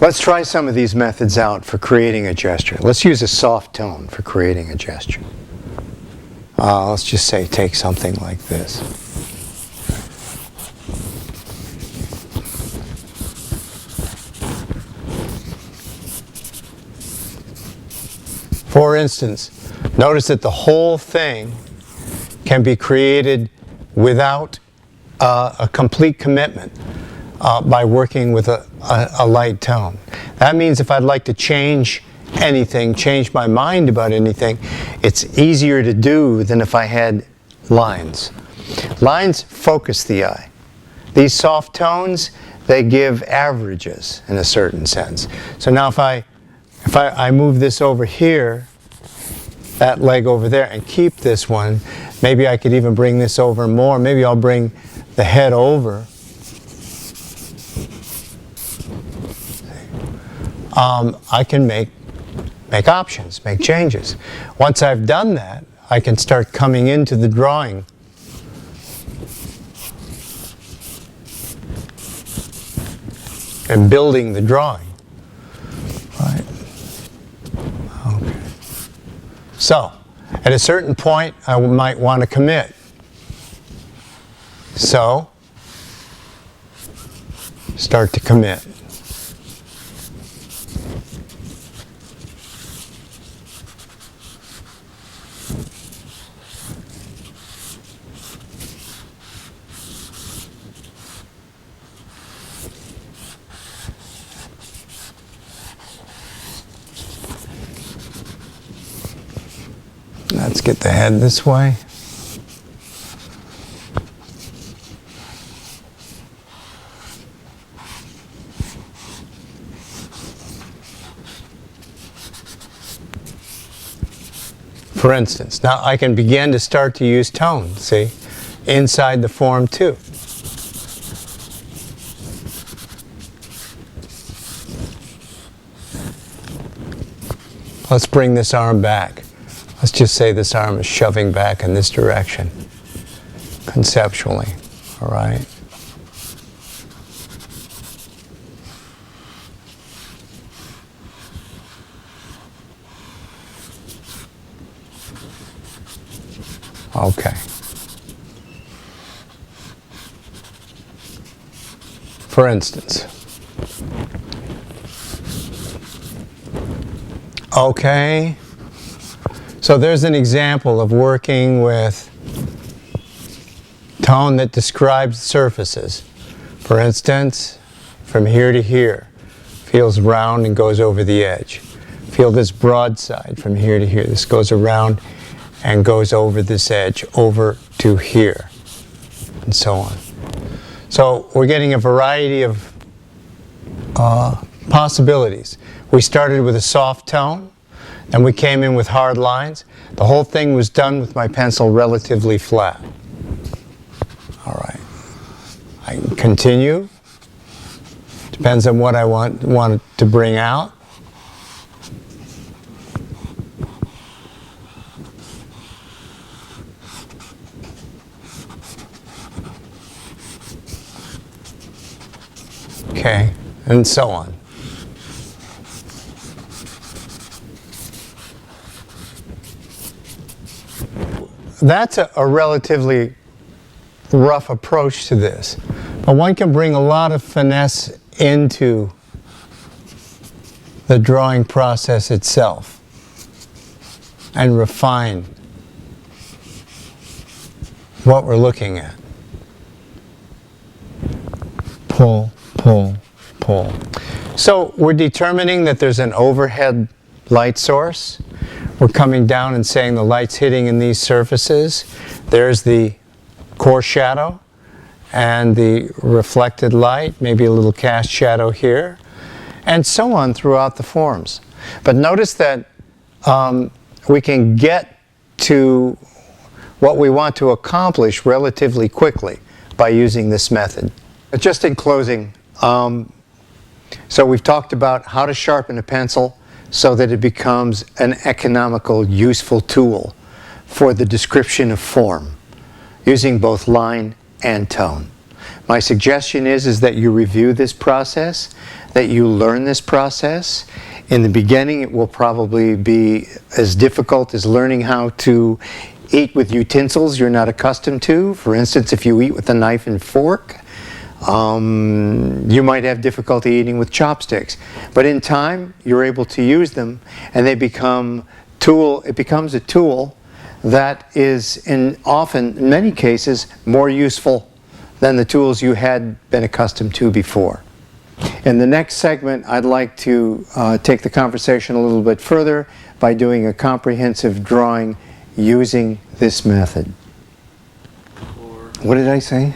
Let's try some of these methods out for creating a gesture. Let's use a soft tone for creating a gesture. Let's just say take something like this. For instance, notice that the whole thing can be created without a complete commitment by working with a light tone. That means if I'd like to change anything, change my mind about anything, it's easier to do than if I had lines. Lines focus the eye. These soft tones, they give averages in a certain sense. So now if I move this over here, that leg over there, and keep this one, maybe I could even bring this over more. Maybe I'll bring the head over. I can make options, make changes. Once I've done that, I can start coming into the drawing and building the drawing. Right? Okay. So, at a certain point, I might want to commit. So, start to commit. Let's get the head this way. For instance, now I can begin to start to use tone, see, inside the form too. Let's bring this arm back. Let's just say this arm is shoving back in this direction, conceptually, all right? Okay. For instance, okay. So there's an example of working with tone that describes surfaces. For instance, from here to here, feels round and goes over the edge. Feel this broadside from here to here. This goes around and goes over this edge, over to here, and so on. So we're getting a variety of possibilities. We started with a soft tone. Then we came in with hard lines. The whole thing was done with my pencil relatively flat. All right. I can continue. Depends on what I want to bring out. Okay, and so on. That's a relatively rough approach to this, but one can bring a lot of finesse into the drawing process itself and refine what we're looking at. Pull, pull, pull. So we're determining that there's an overhead light source. We're coming down and saying the light's hitting in these surfaces. There's the core shadow and the reflected light, maybe a little cast shadow here, and so on throughout the forms. But notice that we can get to what we want to accomplish relatively quickly by using this method. But just in closing, so we've talked about how to sharpen a pencil so that it becomes an economical, useful tool for the description of form, using both line and tone. My suggestion is that you review this process, that you learn this process. In the beginning, it will probably be as difficult as learning how to eat with utensils you're not accustomed to. For instance, if you eat with a knife and fork, you might have difficulty eating with chopsticks. But in time, you're able to use them, and it becomes a tool that is in many cases, more useful than the tools you had been accustomed to before. In the next segment, I'd like to take the conversation a little bit further by doing a comprehensive drawing using this method. What did I say?